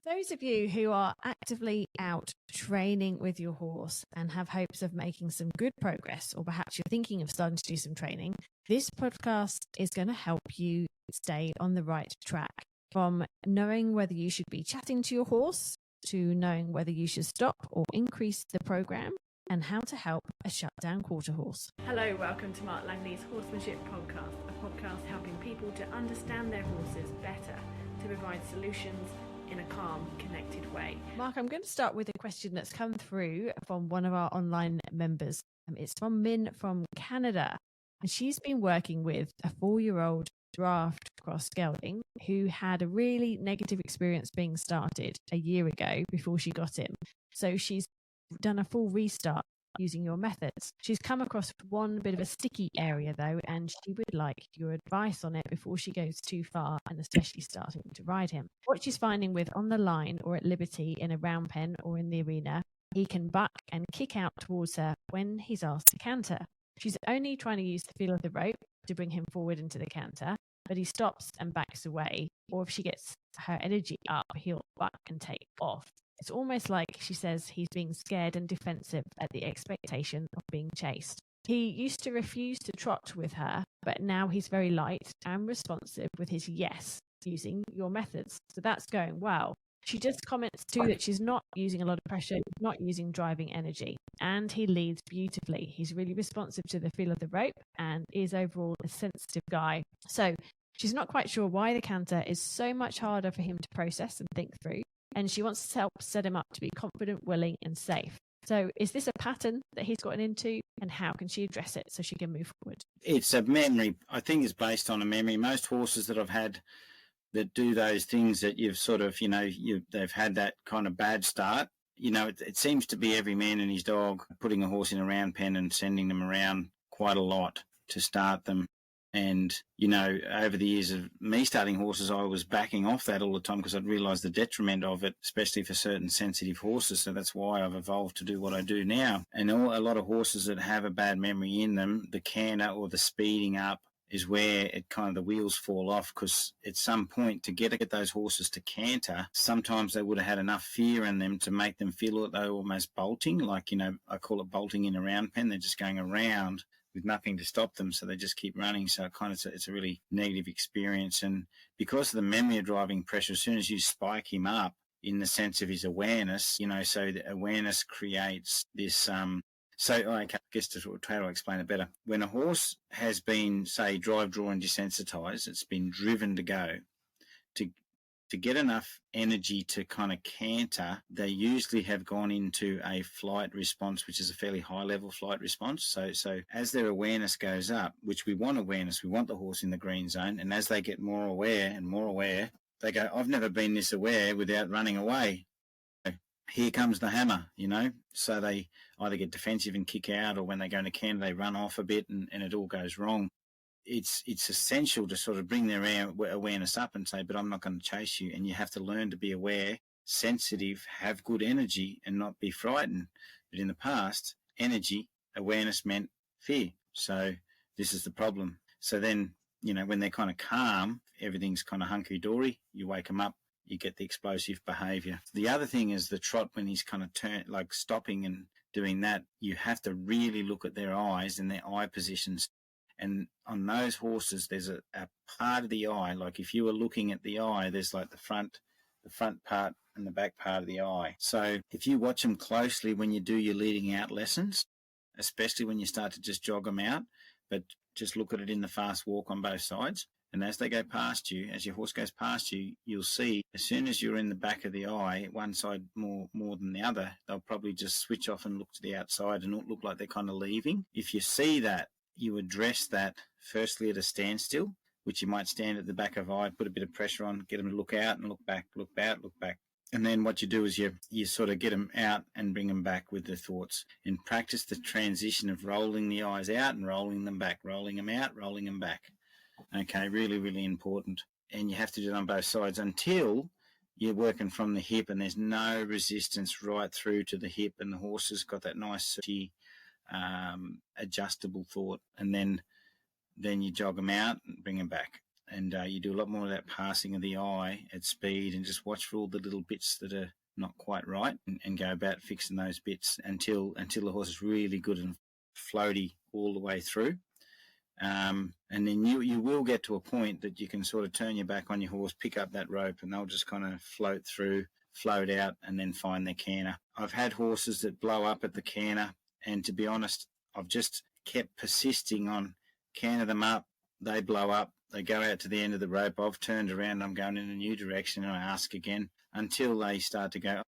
Those of you who are actively out training with your horse and have hopes of making some good progress, or perhaps you're thinking of starting to do some training, this podcast is going to help you stay on the right track, from knowing whether you should be chatting to your horse to knowing whether you should stop or increase the program, and how to help a shutdown quarter horse. Hello, welcome to Mark Langley's Horsemanship Podcast, a podcast helping people to understand their horses better, to provide solutions in a calm, connected way. Mark, I'm going to start with a question that's come through from one of our online members. It's from Min from Canada, and she's been working with a 4-year-old draft cross gelding who had a really negative experience being started a year ago before she got him. So she's done a full restart using your methods. She's come across one bit of a sticky area though, and she would like your advice on it before she goes too far, and especially starting to ride him. What she's finding with on the line or at liberty in a round pen or in the arena, he can buck and kick out towards her when he's asked to canter. She's only trying to use the feel of the rope to bring him forward into the canter, but he stops and backs away, or if she gets her energy up, he'll buck and take off. It's almost like she says he's being scared and defensive at the expectation of being chased. He used to refuse to trot with her, but now he's very light and responsive with his yes, using your methods. So that's going well. She just comments too that she's not using a lot of pressure, not using driving energy, and he leads beautifully. He's really responsive to the feel of the rope and is overall a sensitive guy. So she's not quite sure why the canter is so much harder for him to process and think through, and she wants to help set him up to be confident, willing, and safe. So is this a pattern that he's gotten into, and how can she address it so she can move forward? It's a memory. I think it's based on a memory. Most horses that I've had that do those things that you've sort of, they've had that kind of bad start. It seems to be every man and his dog putting a horse in a round pen and sending them around quite a lot to start them. And, over the years of me starting horses, I was backing off that all the time because I'd realised the detriment of it, especially for certain sensitive horses. So that's why I've evolved to do what I do now. And a lot of horses that have a bad memory in them, the canter or the speeding up is where it kind of the wheels fall off, because at some point to get those horses to canter, sometimes they would have had enough fear in them to make them feel that they're almost bolting, like, I call it bolting in a round pen. They're just going around with nothing to stop them, so they just keep running. So it's a really negative experience. And because of the memory of driving pressure, as soon as you spike him up in the sense of his awareness, so the awareness creates this. So I guess to try to explain it better, when a horse has been, say, drive, draw, and desensitized, it's been driven to go, to get enough energy to kind of canter, they usually have gone into a flight response, which is a fairly high level flight response. So as their awareness goes up, which we want awareness, we want the horse in the green zone, and as they get more aware, they go, I've never been this aware without running away. Here comes the hammer, so they either get defensive and kick out, or when they go into canter, they run off a bit and it all goes wrong. It's essential to sort of bring their awareness up and say, but I'm not going to chase you. And you have to learn to be aware, sensitive, have good energy, and not be frightened. But in the past, awareness meant fear. So this is the problem. So then, when they're kind of calm, everything's kind of hunky-dory. You wake them up, you get the explosive behaviour. The other thing is the trot, when he's kind of stopping and doing that, you have to really look at their eyes and their eye positions. And on those horses, there's a part of the eye, like if you were looking at the eye, there's like the front part and the back part of the eye. So if you watch them closely when you do your leading out lessons, especially when you start to just jog them out, but just look at it in the fast walk on both sides. And as they go past you, as your horse goes past you, you'll see as soon as you're in the back of the eye, one side more than the other, they'll probably just switch off and look to the outside and it'll look like they're kind of leaving. If you see that, you address that firstly at a standstill, which you might stand at the back of the eye, put a bit of pressure on, get them to look out and look back, look back, look back. And then what you do is you sort of get them out and bring them back with the thoughts, and practice the transition of rolling the eyes out and rolling them back, rolling them out, rolling them back. Okay, really, really important. And you have to do it on both sides until you're working from the hip and there's no resistance right through to the hip, and the horse has got that nice adjustable thought, and then you jog them out and bring them back. and you do a lot more of that passing of the eye at speed, and just watch for all the little bits that are not quite right, and go about fixing those bits until the horse is really good and floaty all the way through. And then you will get to a point that you can sort of turn your back on your horse, pick up that rope, and they'll just kind of float through, float out, and then find their canter. I've had horses that blow up at the canter, and to be honest, I've just kept persisting on canter them up. They blow up, they go out to the end of the rope. I've turned around, I'm going in a new direction, and I ask again until they start to go,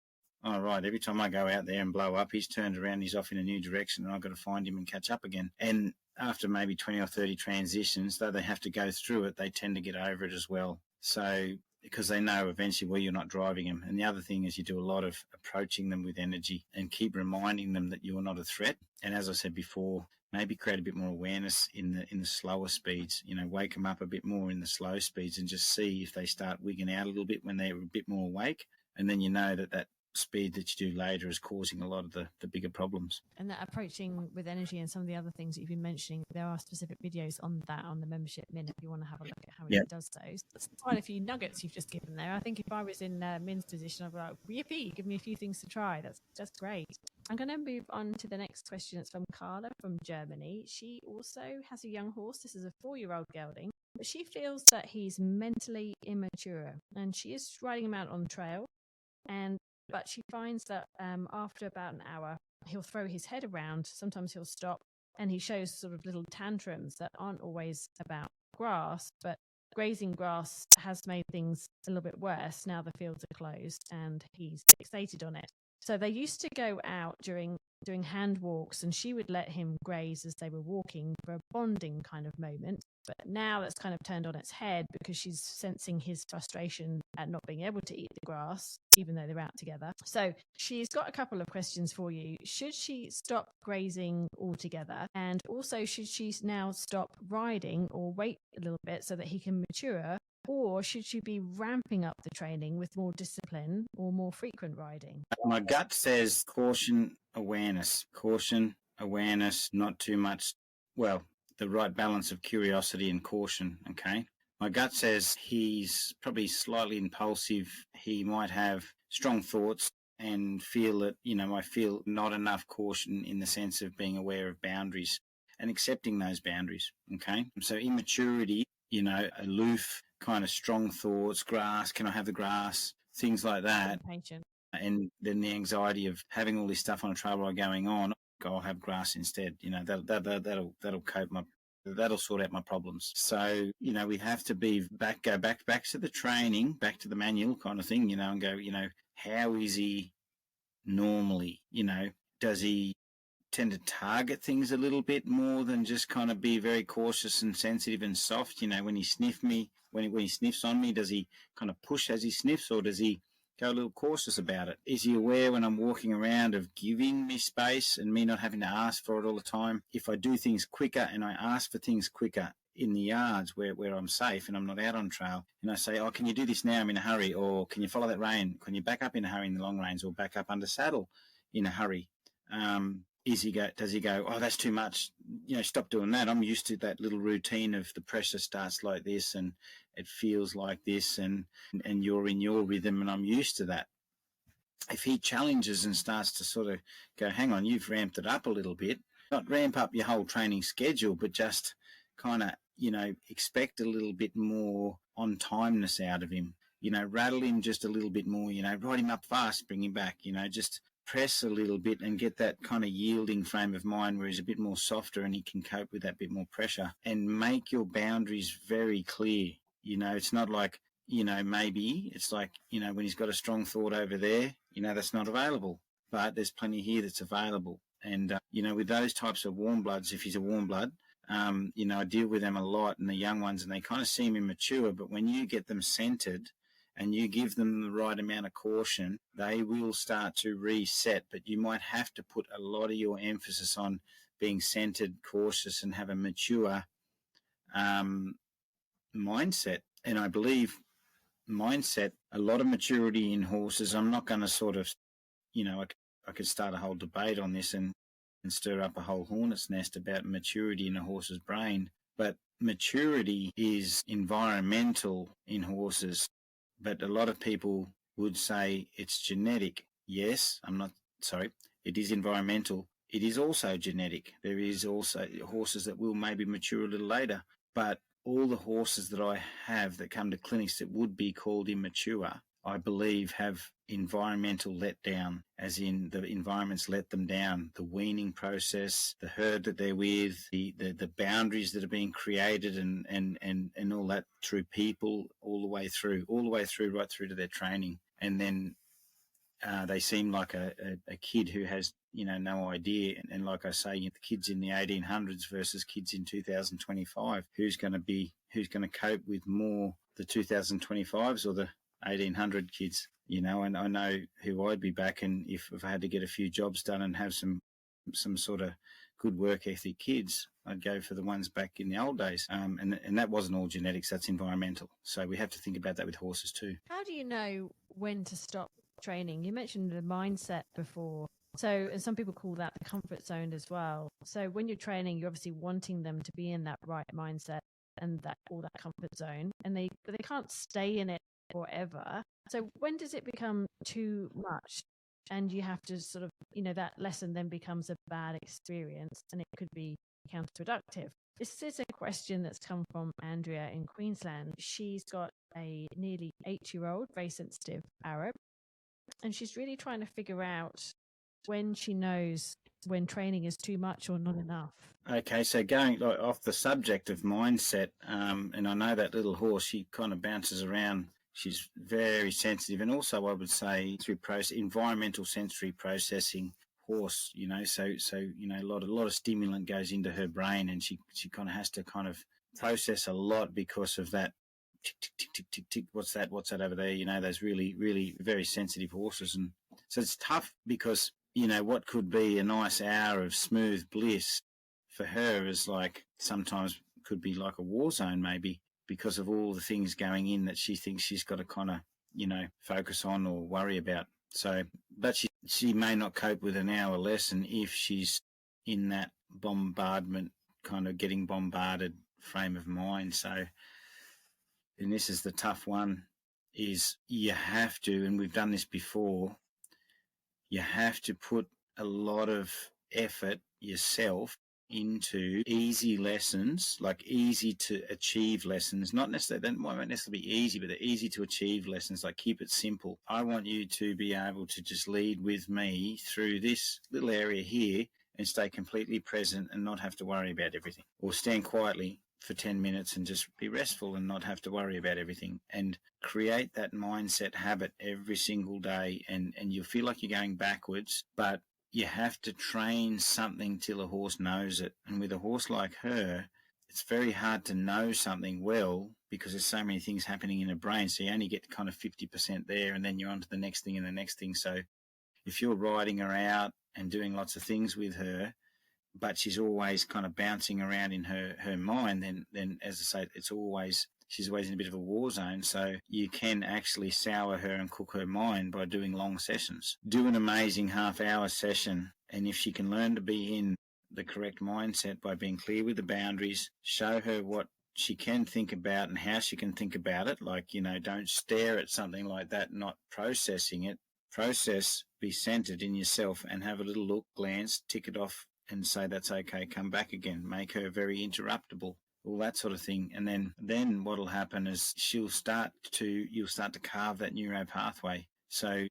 all right, every time I go out there and blow up, he's turned around, he's off in a new direction, and I've got to find him and catch up again. And after maybe 20 or 30 transitions, though they have to go through it, they tend to get over it as well. So, because they know eventually, well, you're not driving them. And the other thing is you do a lot of approaching them with energy and keep reminding them that you're not a threat. And as I said before, maybe create a bit more awareness in the slower speeds, wake them up a bit more in the slow speeds, and just see if they start wigging out a little bit when they're a bit more awake. And then you know that speed that you do later is causing a lot of the bigger problems. And that approaching with energy and some of the other things that you've been mentioning, there are specific videos on that on the Membership Minute if you want to have a look at how he does those. That's quite a few nuggets you've just given there. I think if I was in Min's position, I'd be like, yippee, give me a few things to try. That's just great. I'm going to move on to the next question. It's from Carla from Germany. She also has a young horse. This is a 4-year-old gelding, but she feels that he's mentally immature, and she is riding him out on trail, but she finds that after about an hour, he'll throw his head around. Sometimes he'll stop, and he shows sort of little tantrums that aren't always about grass, but grazing grass has made things a little bit worse. Now the fields are closed, and he's fixated on it. So they used to go out doing hand walks, and she would let him graze as they were walking for a bonding kind of moment. But now that's kind of turned on its head because she's sensing his frustration at not being able to eat the grass, even though they're out together. So she's got a couple of questions for you. Should she stop grazing altogether? And also, should she now stop riding or wait a little bit so that he can mature? Or should she be ramping up the training with more discipline or more frequent riding? My gut says caution, awareness, not too much. Well, the right balance of curiosity and caution, okay? My gut says he's probably slightly impulsive. He might have strong thoughts and feel that, I feel not enough caution in the sense of being aware of boundaries and accepting those boundaries, okay? So immaturity, aloof, kind of strong thoughts, grass, can I have the grass, things like that. Patient. And then the anxiety of having all this stuff on a trail ride going on, I'll have grass instead. That'll cope that'll sort out my problems. So, we have to go back to the training, back to the manual kind of thing, and go, how is he normally? Does he tend to target things a little bit more than just kind of be very cautious and sensitive and soft? When he when he sniffs on me, does he kind of push as he sniffs, or does he go a little cautious about it? Is he aware when I'm walking around of giving me space and me not having to ask for it all the time? If I do things quicker and I ask for things quicker in the yards where I'm safe and I'm not out on trail, and I say, oh, can you do this now? I'm in a hurry. Or can you follow that rein? Can you back up in a hurry in the long reins, or back up under saddle in a hurry? Does he go, oh, that's too much, stop doing that. I'm used to that little routine of the pressure starts like this and it feels like this, and you're in your rhythm, and I'm used to that. If he challenges and starts to sort of go, hang on, you've ramped it up a little bit, not ramp up your whole training schedule, but just kind of, expect a little bit more on timeness out of him, rattle him just a little bit more, ride him up fast, bring him back, just press a little bit and get that kind of yielding frame of mind where he's a bit more softer and he can cope with that bit more pressure, and make your boundaries very clear. It's not like, maybe it's like, when he's got a strong thought over there, that's not available, but there's plenty here that's available. And, with those types of warm bloods, if he's a warm blood, I deal with them a lot, and the young ones, and they kind of seem immature, but when you get them centered and you give them the right amount of caution, they will start to reset. But you might have to put a lot of your emphasis on being centered, cautious, and have a mature mindset. And I believe mindset, a lot of maturity in horses. I'm not going to sort of, I could start a whole debate on this and stir up a whole hornet's nest about maturity in a horse's brain. But maturity is environmental in horses, but a lot of people would say it's genetic. Yes, it is environmental. It is also genetic. There is also horses that will maybe mature a little later, but all the horses that I have that come to clinics that would be called immature, I believe have environmental letdown, as in the environment's let them down. The weaning process, the herd that they're with, the boundaries that are being created and all that through people all the way through, right through to their training. And then they seem like a kid who has, no idea. And like I say, the kids in the 1800s versus kids in 2025, who's going to cope with more, the 2025s or the 1800 kids? And I know who I'd be backing if I had to get a few jobs done and have some sort of good work ethic kids. I'd go for the ones back in the old days. And that wasn't all genetics, that's environmental. So we have to think about that with horses too. How do you know when to stop training? You mentioned the mindset before. So, and some people call that the comfort zone as well. So when you're training, you're obviously wanting them to be in that right mindset and that comfort zone, and they can't stay in it forever. So when does it become too much and you have to sort of, that lesson then becomes a bad experience and it could be counterproductive? This is a question that's come from Andrea in Queensland. She's got a nearly 8-year-old, very sensitive Arab, and she's really trying to figure out when she knows when training is too much or not enough. Okay, so going off the subject of mindset, and I know that little horse, she kind of bounces around. She's very sensitive, and also I would say through environmental sensory processing horse, so a lot of stimulant goes into her brain, and she kind of has to kind of process a lot because of that. Tick, tick, tick, tick, tick, tick. What's that over there? Those really, really very sensitive horses. And so it's tough because, what could be a nice hour of smooth bliss for her is like sometimes could be like a war zone maybe because of all the things going in that she thinks she's got to kind of, focus on or worry about. So, but she may not cope with an hour lesson if she's in that bombardment, kind of getting bombarded frame of mind. So, and this is the tough one, is you have to, and we've done this before, you have to put a lot of effort yourself into easy lessons, like easy to achieve lessons. Not necessarily, they won't necessarily be easy, but they're easy to achieve lessons, like keep it simple. I want you to be able to just lead with me through this little area here and stay completely present and not have to worry about everything, or stand quietly for 10 minutes and just be restful and not have to worry about everything, and create that mindset habit every single day. And you'll feel like you're going backwards, but you have to train something till a horse knows it. And with a horse like her, it's very hard to know something well because there's so many things happening in her brain. So you only get kind of 50% there, and then you're on to the next thing and the next thing. So if you're riding her out and doing lots of things with her, but she's always kind of bouncing around in her mind, then as I say, she's always in a bit of a war zone. So you can actually sour her and cook her mind by doing long sessions. Do an amazing half-hour session, and if she can learn to be in the correct mindset by being clear with the boundaries, show her what she can think about and how she can think about it. Like, don't stare at something like that, not processing it. Process, be centered in yourself and have a little look, glance, tick it off, and say that's okay, come back again. Make her very interruptible, all that sort of thing. And then what'll happen is you'll start to carve that neuro pathway. So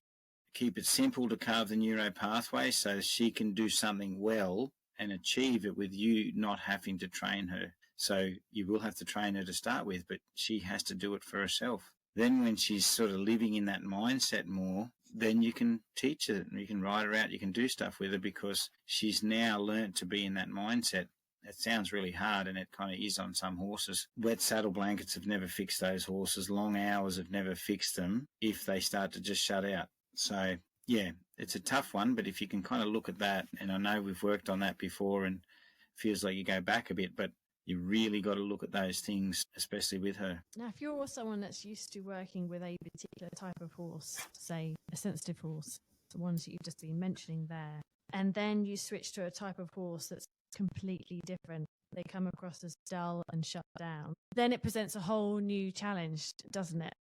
keep it simple to carve the neuro pathway so she can do something well and achieve it with you not having to train her. So you will have to train her to start with, but she has to do it for herself. Then when she's sort of living in that mindset more, then you can teach her and you can ride her out, you can do stuff with her because she's now learnt to be in that mindset. It sounds really hard, and it kind of is on some horses. Wet saddle blankets have never fixed those horses. Long hours have never fixed them if they start to just shut out. So, yeah, it's a tough one, but if you can kind of look at that, and I know we've worked on that before and it feels like you go back a bit, but you really got to look at those things, especially with her. Now, if you're someone that's used to working with a particular type of horse, say a sensitive horse, the ones that you've just been mentioning there, and then you switch to a type of horse that's completely different, they come across as dull and shut down, then it presents a whole new challenge, doesn't it?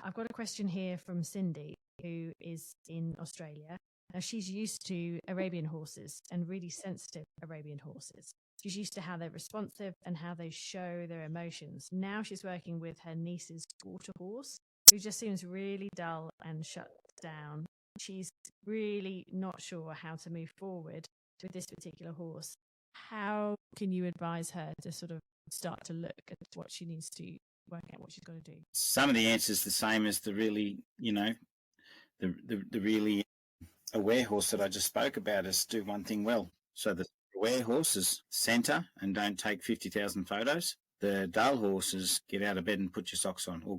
I've got a question here from Cindy, who is in Australia. Now, she's used to Arabian horses and really sensitive Arabian horses. She's used to how they're responsive and how they show their emotions. Now she's working with her niece's quarter horse, who just seems really dull and shut down. She's really not sure how to move forward with this particular horse. How can you advise her to sort of start to look at what she needs to work out what she's going to do? Some of the answers the same as the really, the really aware horse that I just spoke about is do one thing well. So the aware horses centre and don't take 50,000 photos. The dull horses get out of bed and put your socks on, or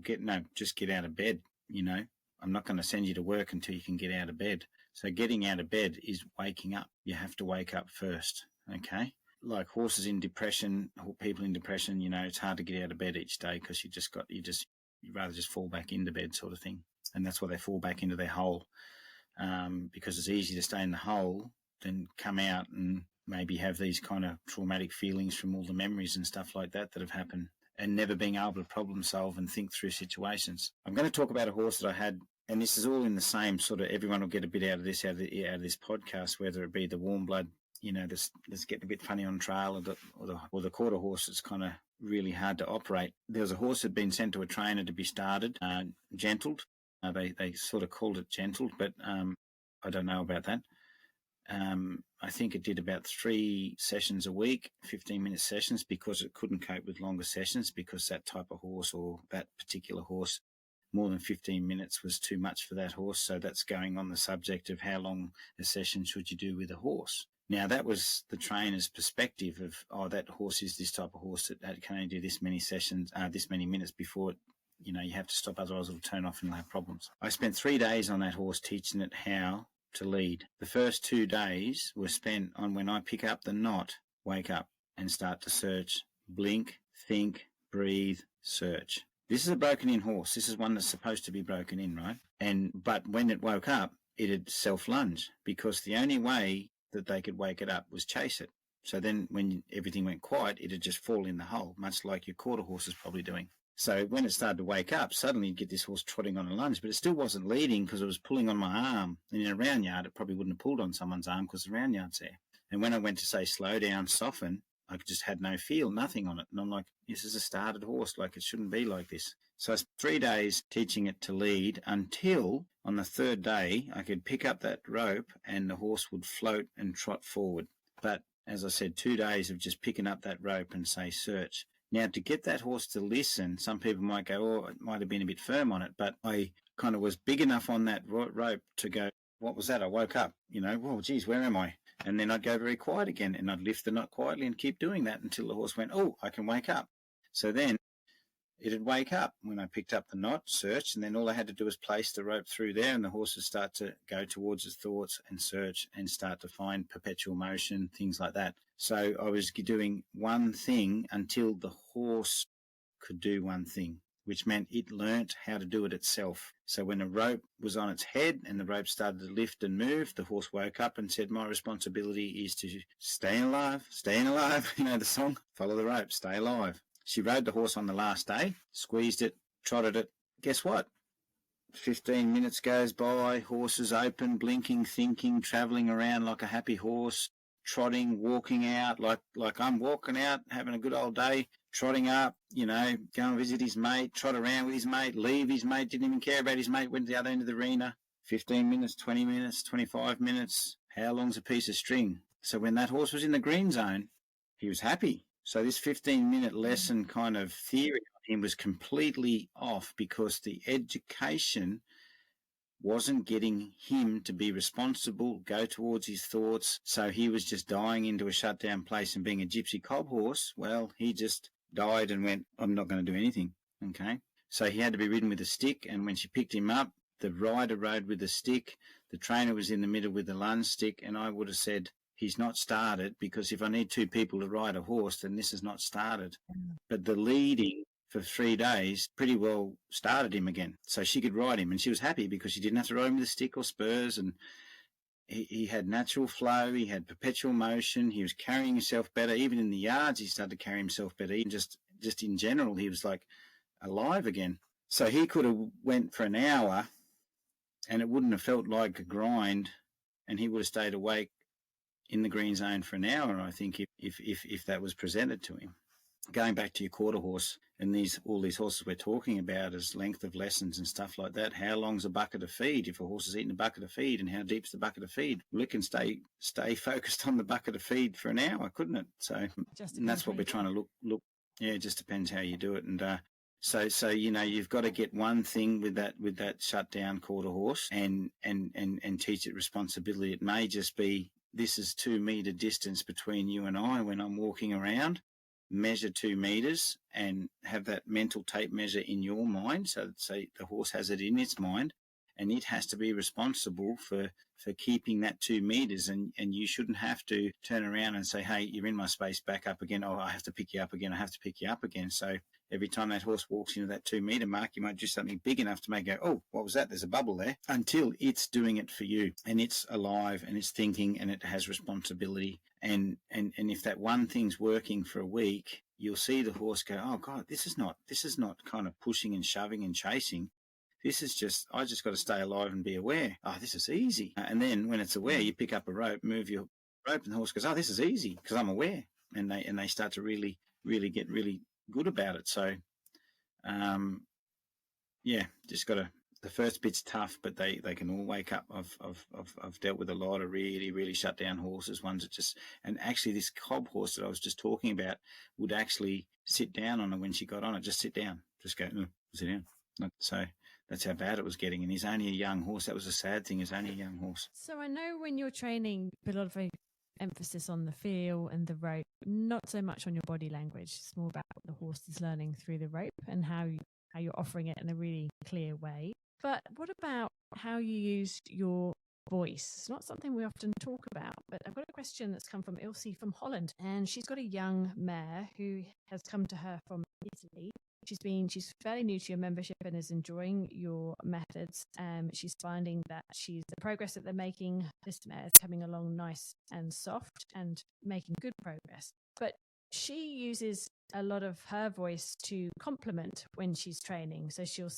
just get out of bed. I'm not going to send you to work until you can get out of bed. So getting out of bed is waking up. You have to wake up first. Okay. Like horses in depression, people in depression, it's hard to get out of bed each day because you'd rather just fall back into bed sort of thing. And that's why they fall back into their hole. Because it's easy to stay in the hole than come out and maybe have these kind of traumatic feelings from all the memories and stuff like that have happened, and never being able to problem solve and think through situations. I'm going to talk about a horse that I had, and this is all in the same sort of, everyone will get a bit out of this podcast, whether it be the warm blood, that's getting a bit funny on trail, or the quarter horse that's kind of really hard to operate. There was a horse that had been sent to a trainer to be started, gentled. They sort of called it gentled, but I don't know about that. I think it did about 3 sessions a week, 15-minute sessions, because it couldn't cope with longer sessions, because that type of horse, or that particular horse, more than 15 minutes was too much for that horse. So that's going on the subject of how long a session should you do with a horse. Now, that was the trainer's perspective of, that horse is this type of horse that can only do this many sessions, this many minutes before it, you have to stop, otherwise it'll turn off and you'll have problems. I spent 3 days on that horse teaching it how to lead. The first 2 days were spent on when I pick up the knot, wake up and start to search, blink, think, breathe, search. This is a broken in horse. This is one that's supposed to be broken in, right? But when it woke up, it'd self-lunge, because the only way that they could wake it up was chase it. So then when everything went quiet, it'd just fall in the hole, much like your quarter horse is probably doing. So when it started to wake up, suddenly you'd get this horse trotting on a lunge, but it still wasn't leading because it was pulling on my arm. And in a round yard, it probably wouldn't have pulled on someone's arm because the round yard's there. And when I went to say slow down, soften, I just had no feel, nothing on it. And I'm like, this is a started horse, like it shouldn't be like this. So I spent 3 days teaching it to lead, until on the 3rd day, I could pick up that rope and the horse would float and trot forward. But as I said, 2 days of just picking up that rope and say search. Now, to get that horse to listen, some people might go, oh, it might have been a bit firm on it, but I kind of was big enough on that rope to go, what was that? I woke up, oh, geez, where am I? And then I'd go very quiet again, and I'd lift the knot quietly and keep doing that until the horse went, oh, I can wake up. So then it'd wake up when I picked up the knot, search, and then all I had to do was place the rope through there, and the horse would start to go towards its thoughts and search and start to find perpetual motion, things like that. So I was doing one thing until the horse could do one thing, which meant it learnt how to do it itself. So when the rope was on its head and the rope started to lift and move, the horse woke up and said, my responsibility is to stay alive, the song, follow the rope, stay alive. She rode the horse on the last day, squeezed it, trotted it. Guess what? 15 minutes goes by, horse is open, blinking, thinking, travelling around like a happy horse, trotting, walking out like I'm walking out, having a good old day, trotting up, go and visit his mate, trot around with his mate, leave his mate, didn't even care about his mate, went to the other end of the arena. 15 minutes, 20 minutes, 25 minutes. How long's a piece of string? So when that horse was in the green zone, he was happy. So this 15-minute lesson kind of theory on him was completely off, because the education wasn't getting him to be responsible, go towards his thoughts. So he was just dying into a shutdown place and being a gypsy cob horse. Well, he just died and went, I'm not going to do anything. Okay. So he had to be ridden with a stick. And when she picked him up, the rider rode with the stick. The trainer was in the middle with the lunge stick. And I would have said, he's not started, because if I need 2 people to ride a horse, then this is not started. But the leading for 3 days pretty well started him again. So she could ride him, and she was happy because she didn't have to ride him with a stick or spurs. And he had natural flow, he had perpetual motion, he was carrying himself better. Even in the yards, he started to carry himself better. Even just in general, he was like alive again. So he could have went for an hour and it wouldn't have felt like a grind, and he would have stayed awake in the green zone for an hour, I think, if that was presented to him. Going back to your quarter horse and all these horses we're talking about as length of lessons and stuff like that, how long's a bucket of feed? If a horse is eating a bucket of feed, and how deep's the bucket of feed? Well, it can stay focused on the bucket of feed for an hour, couldn't it? So, and that's what we're trying to look. Yeah, it just depends how you do it. And so you've got to get one thing with that shut down quarter horse and teach it responsibility. It may just be, this is 2 meter distance between you and I when I'm walking around. Measure 2 meters and have that mental tape measure in your mind. So the horse has it in its mind, and it has to be responsible for keeping that 2 meters. And you shouldn't have to turn around and say, hey, you're in my space, back up again. Oh, I have to pick you up again. I have to pick you up again. So every time that horse walks into that 2 meter mark, you might do something big enough to make it go, oh, what was that? There's a bubble there, until it's doing it for you and it's alive and it's thinking and it has responsibility. And if that one thing's working for a week, you'll see the horse go, oh God, this is not kind of pushing and shoving and chasing. This is just, I just got to stay alive and be aware. Oh, this is easy. And then when it's aware, you pick up a rope, move your rope, and the horse goes, oh, this is easy because I'm aware. And they start to really, really get really good about it. So, just got to, the first bit's tough, but they can all wake up. I've dealt with a lot of really, really shut down horses, ones that just, and actually this cob horse that I was just talking about would actually sit down on her when she got on it, just sit down, just go, sit down. So that's how bad it was getting. And he's only a young horse. That was the sad thing, he's only a young horse. So I know when you're training, put a lot of emphasis on the feel and the rope, not so much on your body language. It's more about what the horse is learning through the rope and how you're offering it in a really clear way. But what about how you use your voice? It's not something we often talk about, but I've got a question that's come from Ilse from Holland, and she's got a young mare who has come to her from Italy. She's fairly new to your membership and is enjoying your methods. She's finding that the progress that they're making, this mare is coming along nice and soft and making good progress. But she uses a lot of her voice to compliment when she's training. So she'll say,